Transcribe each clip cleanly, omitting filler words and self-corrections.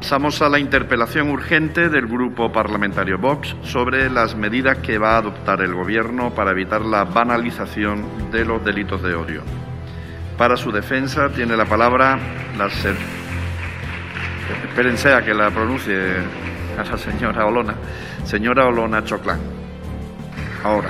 Pasamos a la interpelación urgente del Grupo Parlamentario Vox sobre las medidas que va a adoptar el Gobierno para evitar la banalización de los delitos de odio. Para su defensa tiene la palabra espérense a que la pronuncie a la señora Olona Choclán. Ahora.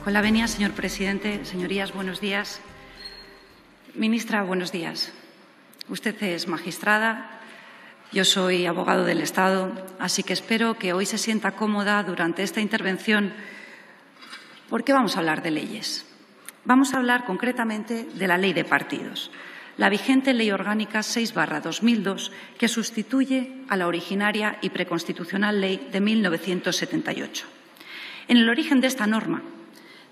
Con la venia, señor presidente, señorías, buenos días. Ministra, buenos días. Usted es magistrada, yo soy abogado del Estado, así que espero que hoy se sienta cómoda durante esta intervención porque vamos a hablar de leyes. Vamos a hablar concretamente de la Ley de Partidos, la vigente Ley Orgánica 6/2002, que sustituye a la originaria y preconstitucional Ley de 1978. En el origen de esta norma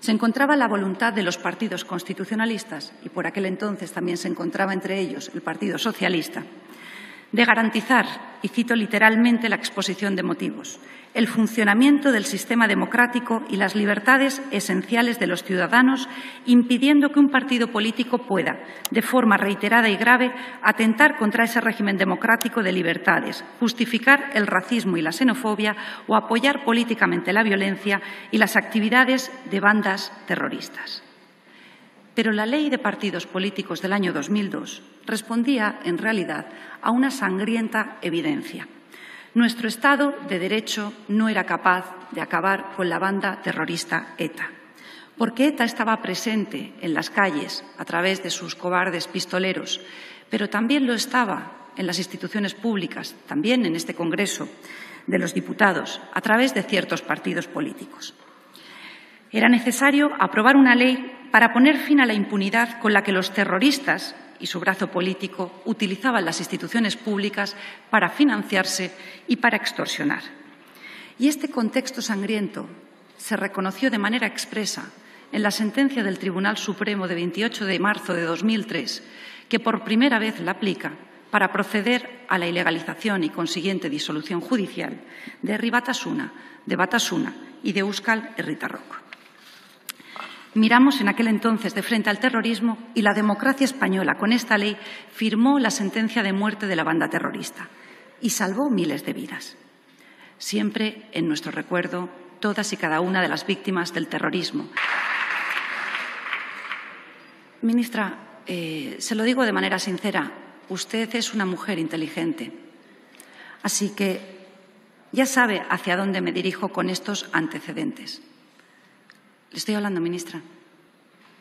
se encontraba la voluntad de los partidos constitucionalistas, y por aquel entonces también se encontraba entre ellos el Partido Socialista, de garantizar, y cito literalmente la exposición de motivos, el funcionamiento del sistema democrático y las libertades esenciales de los ciudadanos, impidiendo que un partido político pueda, de forma reiterada y grave, atentar contra ese régimen democrático de libertades, justificar el racismo y la xenofobia o apoyar políticamente la violencia y las actividades de bandas terroristas. Pero la Ley de Partidos Políticos del año 2002 respondía, en realidad, a una sangrienta evidencia. Nuestro Estado de Derecho no era capaz de acabar con la banda terrorista ETA, porque ETA estaba presente en las calles a través de sus cobardes pistoleros, pero también lo estaba en las instituciones públicas, también en este Congreso de los Diputados, a través de ciertos partidos políticos. Era necesario aprobar una ley para poner fin a la impunidad con la que los terroristas y su brazo político utilizaban las instituciones públicas para financiarse y para extorsionar. Y este contexto sangriento se reconoció de manera expresa en la sentencia del Tribunal Supremo de 28 de marzo de 2003, que por primera vez la aplica para proceder a la ilegalización y consiguiente disolución judicial de Herri Batasuna, de Batasuna y de Euskal Herritarrok. Miramos en aquel entonces de frente al terrorismo y la democracia española, con esta ley, firmó la sentencia de muerte de la banda terrorista y salvó miles de vidas. Siempre en nuestro recuerdo, todas y cada una de las víctimas del terrorismo. Ministra, se lo digo de manera sincera, usted es una mujer inteligente, así que ya sabe hacia dónde me dirijo con estos antecedentes. Le estoy hablando, ministra.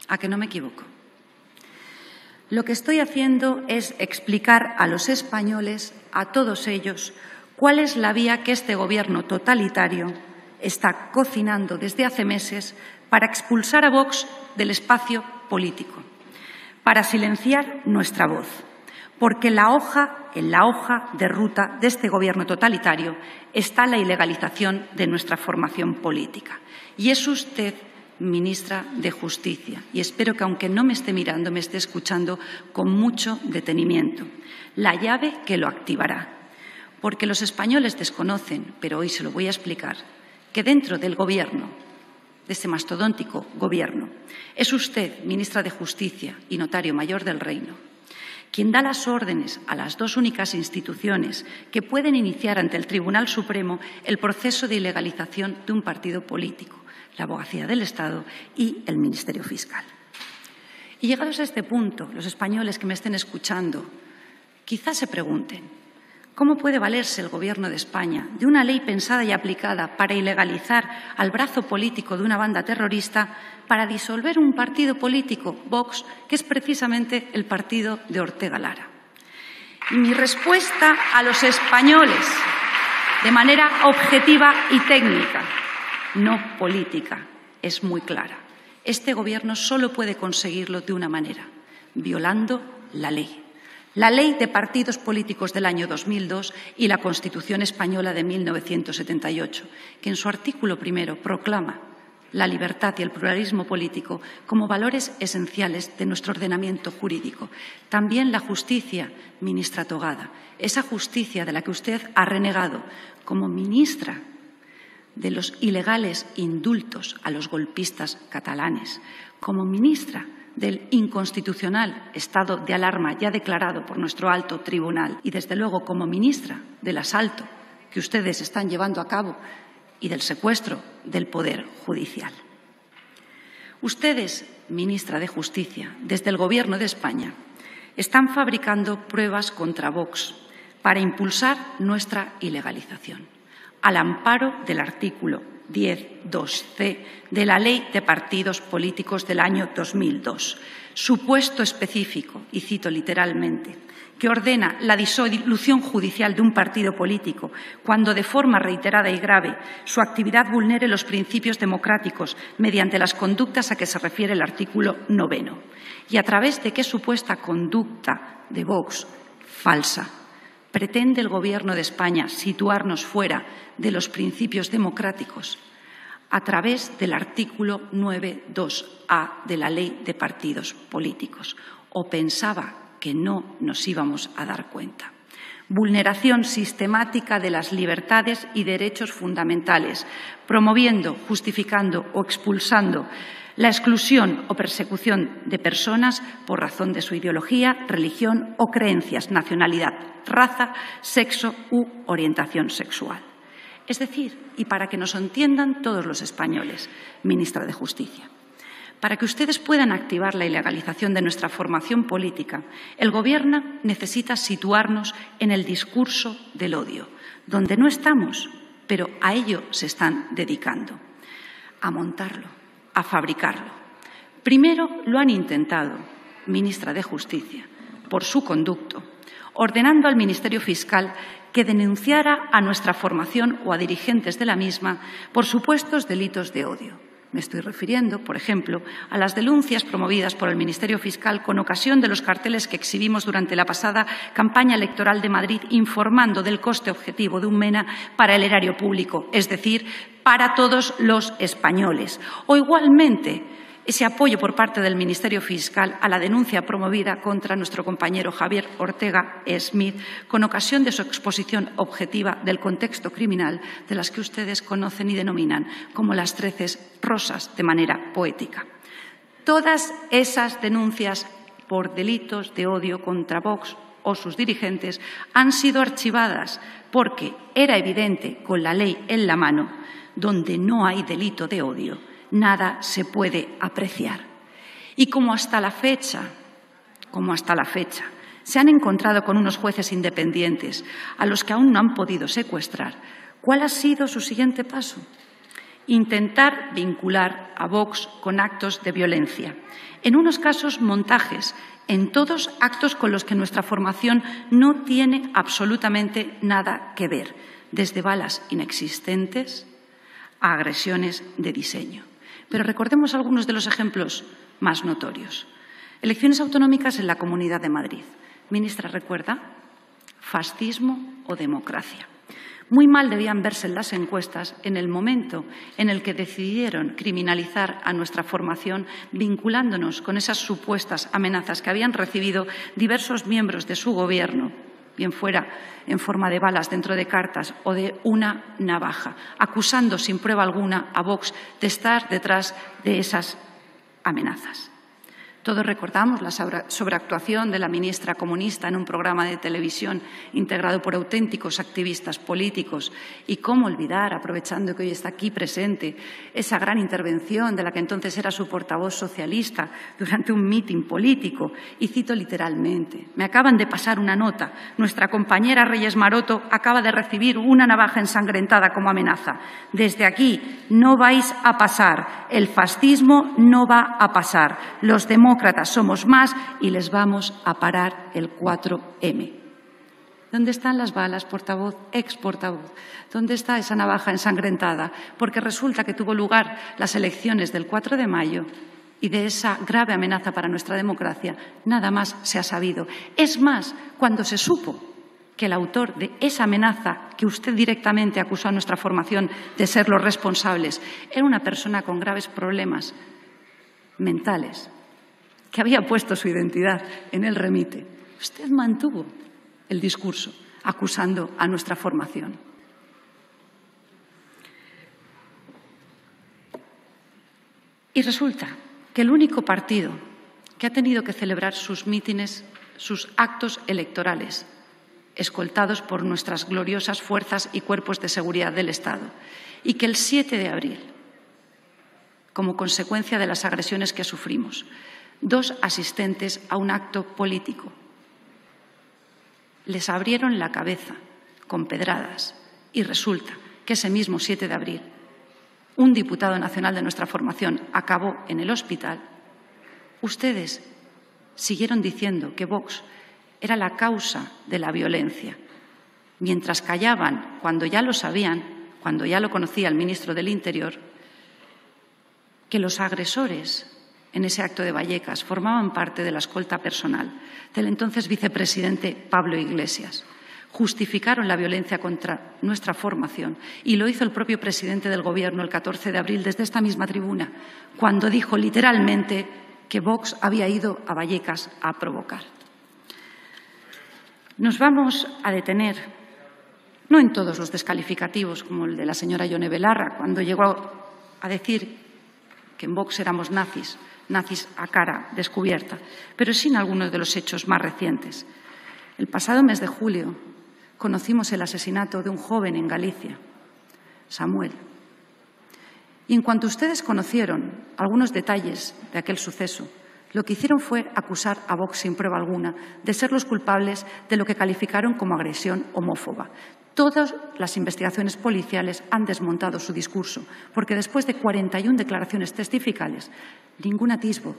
¿A que no me equivoco? Lo que estoy haciendo es explicar a los españoles, a todos ellos, cuál es la vía que este Gobierno totalitario está cocinando desde hace meses para expulsar a Vox del espacio político, para silenciar nuestra voz, porque en la hoja de ruta de este Gobierno totalitario está la ilegalización de nuestra formación política. Y es usted, ministra de Justicia, y espero que, aunque no me esté mirando, me esté escuchando con mucho detenimiento, la llave que lo activará. Porque los españoles desconocen, pero hoy se lo voy a explicar, que dentro del Gobierno, de este mastodóntico Gobierno, es usted, ministra de Justicia y notario mayor del Reino, quien da las órdenes a las dos únicas instituciones que pueden iniciar ante el Tribunal Supremo el proceso de ilegalización de un partido político, la Abogacía del Estado y el Ministerio Fiscal. Y llegados a este punto, los españoles que me estén escuchando, quizás se pregunten, ¿cómo puede valerse el Gobierno de España de una ley pensada y aplicada para ilegalizar al brazo político de una banda terrorista para disolver un partido político, Vox, que es precisamente el partido de Ortega Lara? Y mi respuesta a los españoles, de manera objetiva y técnica, no política, es muy clara. Este Gobierno solo puede conseguirlo de una manera, violando la ley. la Ley de Partidos Políticos del año 2002 y la Constitución Española de 1978, que en su artículo primero proclama la libertad y el pluralismo político como valores esenciales de nuestro ordenamiento jurídico. También la justicia, ministra Togada, esa justicia de la que usted ha renegado como ministra de los ilegales indultos a los golpistas catalanes, como ministra del inconstitucional estado de alarma ya declarado por nuestro alto tribunal y, desde luego, como ministra del asalto que ustedes están llevando a cabo y del secuestro del Poder Judicial. Ustedes, ministra de Justicia, desde el Gobierno de España, están fabricando pruebas contra Vox para impulsar nuestra ilegalización, al amparo del artículo 10.2c de la Ley de Partidos Políticos del año 2002, supuesto específico, y cito literalmente, que ordena la disolución judicial de un partido político cuando, de forma reiterada y grave, su actividad vulnere los principios democráticos mediante las conductas a que se refiere el artículo 9. ¿Y a través de qué supuesta conducta de Vox falsa pretende el Gobierno de España situarnos fuera de los principios democráticos? A través del artículo 9.2a de la Ley de Partidos Políticos. ¿O pensaba que no nos íbamos a dar cuenta? Vulneración sistemática de las libertades y derechos fundamentales, promoviendo, justificando o expulsando la exclusión o persecución de personas por razón de su ideología, religión o creencias, nacionalidad, raza, sexo u orientación sexual. Es decir, y para que nos entiendan todos los españoles, ministra de Justicia, para que ustedes puedan activar la ilegalización de nuestra formación política, el Gobierno necesita situarnos en el discurso del odio, donde no estamos, pero a ello se están dedicando, a montarlo, a fabricarlo. Primero lo han intentado, ministra de Justicia, por su conducto, ordenando al Ministerio Fiscal que denunciara a nuestra formación o a dirigentes de la misma por supuestos delitos de odio. Me estoy refiriendo, por ejemplo, a las denuncias promovidas por el Ministerio Fiscal con ocasión de los carteles que exhibimos durante la pasada campaña electoral de Madrid, informando del coste objetivo de un MENA para el erario público, es decir, para todos los españoles. O igualmente, ese apoyo por parte del Ministerio Fiscal a la denuncia promovida contra nuestro compañero Javier Ortega Smith con ocasión de su exposición objetiva del contexto criminal de las que ustedes conocen y denominan como las 13 rosas de manera poética. Todas esas denuncias por delitos de odio contra Vox o sus dirigentes han sido archivadas porque era evidente, con la ley en la mano, donde no hay delito de odio, nada se puede apreciar. Y como hasta la fecha se han encontrado con unos jueces independientes a los que aún no han podido secuestrar, ¿cuál ha sido su siguiente paso? Intentar vincular a Vox con actos de violencia. En unos casos, montajes, en todos actos con los que nuestra formación no tiene absolutamente nada que ver, desde balas inexistentes a agresiones de diseño. Pero recordemos algunos de los ejemplos más notorios. Elecciones autonómicas en la Comunidad de Madrid. Ministra, ¿recuerda? Fascismo o democracia. Muy mal debían verse en las encuestas en el momento en el que decidieron criminalizar a nuestra formación vinculándonos con esas supuestas amenazas que habían recibido diversos miembros de su Gobierno, bien fuera en forma de balas dentro de cartas o de una navaja, acusando sin prueba alguna a Vox de estar detrás de esas amenazas. Todos recordamos la sobreactuación de la ministra comunista en un programa de televisión integrado por auténticos activistas políticos y cómo olvidar, aprovechando que hoy está aquí presente, esa gran intervención de la que entonces era su portavoz socialista durante un mitin político. Y cito literalmente, me acaban de pasar una nota, nuestra compañera Reyes Maroto acaba de recibir una navaja ensangrentada como amenaza. Desde aquí no vais a pasar, el fascismo no va a pasar, los demócratas somos más y les vamos a parar el 4M. ¿Dónde están las balas, portavoz, ex portavoz? ¿Dónde está esa navaja ensangrentada? Porque resulta que tuvo lugar las elecciones del 4 de mayo y de esa grave amenaza para nuestra democracia nada más se ha sabido. Es más, cuando se supo que el autor de esa amenaza que usted directamente acusó a nuestra formación de ser los responsables era una persona con graves problemas mentales, que había puesto su identidad en el remite, usted mantuvo el discurso acusando a nuestra formación. Y resulta que el único partido que ha tenido que celebrar sus mítines, sus actos electorales, escoltados por nuestras gloriosas fuerzas y cuerpos de seguridad del Estado, y que el 7 de abril, como consecuencia de las agresiones que sufrimos, 2 asistentes a un acto político les abrieron la cabeza con pedradas y resulta que ese mismo 7 de abril un diputado nacional de nuestra formación acabó en el hospital, ustedes siguieron diciendo que Vox era la causa de la violencia, mientras callaban cuando ya lo sabían, cuando ya lo conocía el ministro del Interior, que los agresores en ese acto de Vallecas formaban parte de la escolta personal del entonces vicepresidente Pablo Iglesias. Justificaron la violencia contra nuestra formación y lo hizo el propio presidente del Gobierno el 14 de abril desde esta misma tribuna, cuando dijo literalmente que Vox había ido a Vallecas a provocar. Nos vamos a detener, no en todos los descalificativos, como el de la señora Yone Belarra, cuando llegó a decir que en Vox éramos nazis a cara descubierta, pero sí en algunos de los hechos más recientes. El pasado mes de julio conocimos el asesinato de un joven en Galicia, Samuel. Y en cuanto ustedes conocieron algunos detalles de aquel suceso, lo que hicieron fue acusar a Vox sin prueba alguna de ser los culpables de lo que calificaron como agresión homófoba. Todas las investigaciones policiales han desmontado su discurso, porque después de 41 declaraciones testificales, ningún atisbo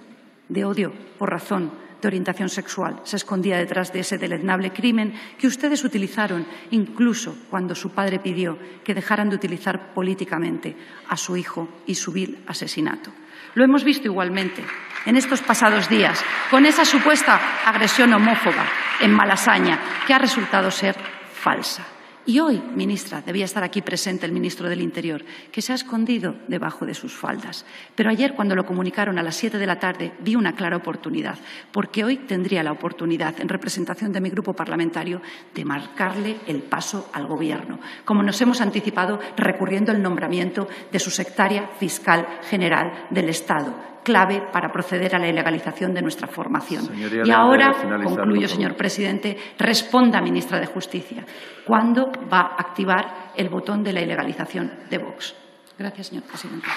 de odio por razón de orientación sexual se escondía detrás de ese deleznable crimen que ustedes utilizaron incluso cuando su padre pidió que dejaran de utilizar políticamente a su hijo y su vil asesinato. Lo hemos visto igualmente en estos pasados días con esa supuesta agresión homófoba en Malasaña, que ha resultado ser falsa. Y hoy, ministra, debía estar aquí presente el ministro del Interior, que se ha escondido debajo de sus faldas. Pero ayer, cuando lo comunicaron a las 7 de la tarde, vi una clara oportunidad, porque hoy tendría la oportunidad, en representación de mi grupo parlamentario, de marcarle el paso al Gobierno, como nos hemos anticipado recurriendo al nombramiento de su secretaria fiscal general del Estado, clave para proceder a la ilegalización de nuestra formación. Señoría, y ahora, finalizar, concluyo, señor presidente, responda, ministra de Justicia, ¿cuándo va a activar el botón de la ilegalización de Vox? Gracias, señor presidente.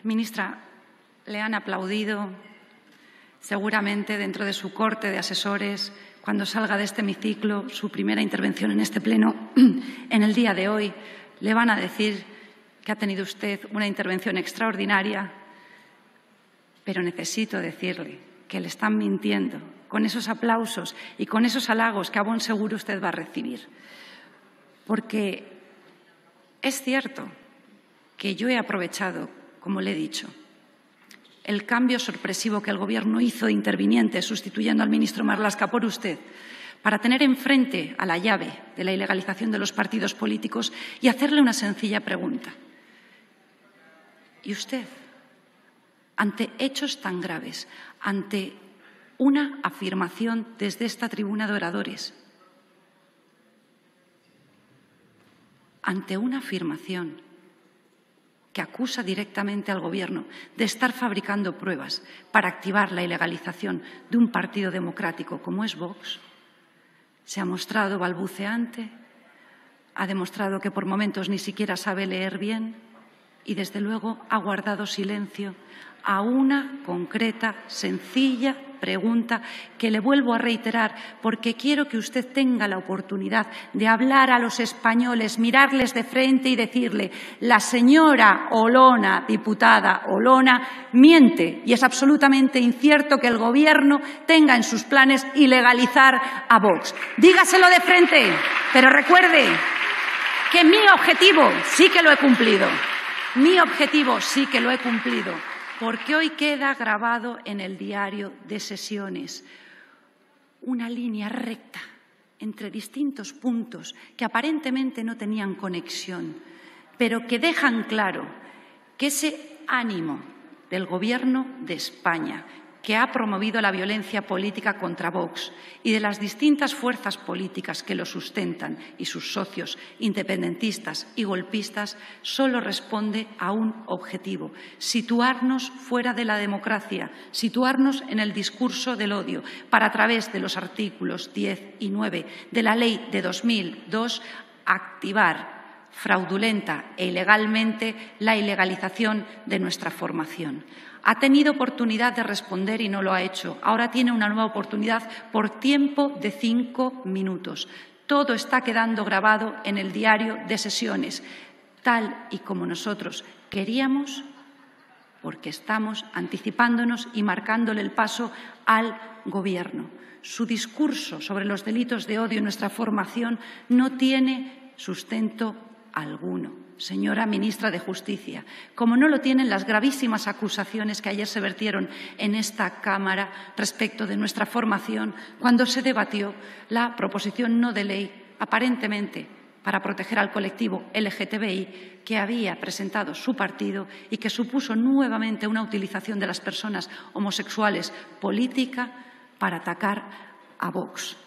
Ministra, le han aplaudido seguramente dentro de su corte de asesores cuando salga de este hemiciclo su primera intervención en este pleno en el día de hoy. Le van a decir que ha tenido usted una intervención extraordinaria, pero necesito decirle que le están mintiendo con esos aplausos y con esos halagos que a buen seguro usted va a recibir. Porque es cierto que yo he aprovechado, como le he dicho, el cambio sorpresivo que el Gobierno hizo de interviniente sustituyendo al ministro Marlaska por usted, para tener enfrente a la llave de la ilegalización de los partidos políticos y hacerle una sencilla pregunta. ¿Y usted, ante hechos tan graves, ante una afirmación desde esta tribuna de oradores, ante una afirmación que acusa directamente al Gobierno de estar fabricando pruebas para activar la ilegalización de un partido democrático como es Vox, se ha mostrado balbuceante, ha demostrado que por momentos ni siquiera sabe leer bien y, desde luego, ha guardado silencio a una concreta, sencilla pregunta que le vuelvo a reiterar porque quiero que usted tenga la oportunidad de hablar a los españoles, mirarles de frente y decirle: la señora Olona, diputada Olona, miente y es absolutamente incierto que el Gobierno tenga en sus planes ilegalizar a Vox. Dígaselo de frente, pero recuerde que mi objetivo sí que lo he cumplido. Mi objetivo sí que lo he cumplido, porque hoy queda grabado en el diario de sesiones una línea recta entre distintos puntos que aparentemente no tenían conexión, pero que dejan claro que ese ánimo del Gobierno de España, que ha promovido la violencia política contra Vox, y de las distintas fuerzas políticas que lo sustentan y sus socios independentistas y golpistas, solo responde a un objetivo: situarnos fuera de la democracia, situarnos en el discurso del odio, para, a través de los artículos 10 y 9 de la Ley de 2002, activar fraudulenta e ilegalmente la ilegalización de nuestra formación. Ha tenido oportunidad de responder y no lo ha hecho. Ahora tiene una nueva oportunidad por tiempo de 5 minutos. Todo está quedando grabado en el diario de sesiones, tal y como nosotros queríamos, porque estamos anticipándonos y marcándole el paso al Gobierno. Su discurso sobre los delitos de odio en nuestra formación no tiene sustento alguno, señora ministra de Justicia, como no lo tienen las gravísimas acusaciones que ayer se vertieron en esta Cámara respecto de nuestra formación cuando se debatió la proposición no de ley, aparentemente para proteger al colectivo LGTBI, que había presentado su partido y que supuso nuevamente una utilización de las personas homosexuales política para atacar a Vox.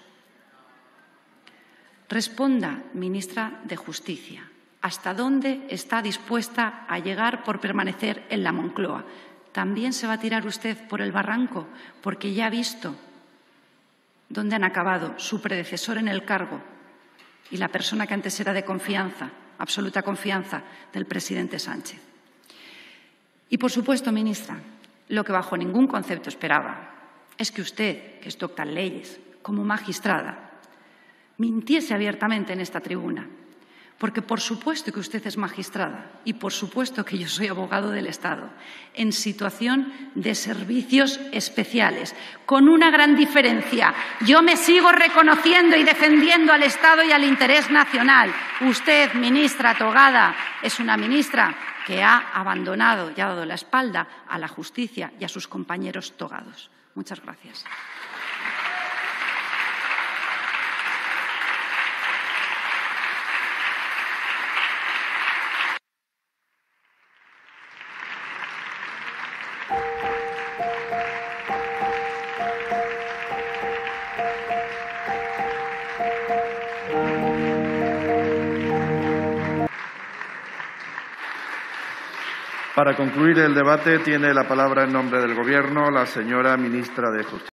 Responda, ministra de Justicia, ¿hasta dónde está dispuesta a llegar por permanecer en la Moncloa? ¿También se va a tirar usted por el barranco? Porque ya ha visto dónde han acabado su predecesor en el cargo y la persona que antes era de confianza, absoluta confianza, del presidente Sánchez. Y, por supuesto, ministra, lo que bajo ningún concepto esperaba es que usted, que es docta en leyes, como magistrada, mintiese abiertamente en esta tribuna. Porque por supuesto que usted es magistrada y por supuesto que yo soy abogado del Estado, en situación de servicios especiales, con una gran diferencia. Yo me sigo reconociendo y defendiendo al Estado y al interés nacional. Usted, ministra togada, es una ministra que ha abandonado y ha dado la espalda a la justicia y a sus compañeros togados. Muchas gracias. Para concluir el debate, tiene la palabra en nombre del Gobierno la señora ministra de Justicia.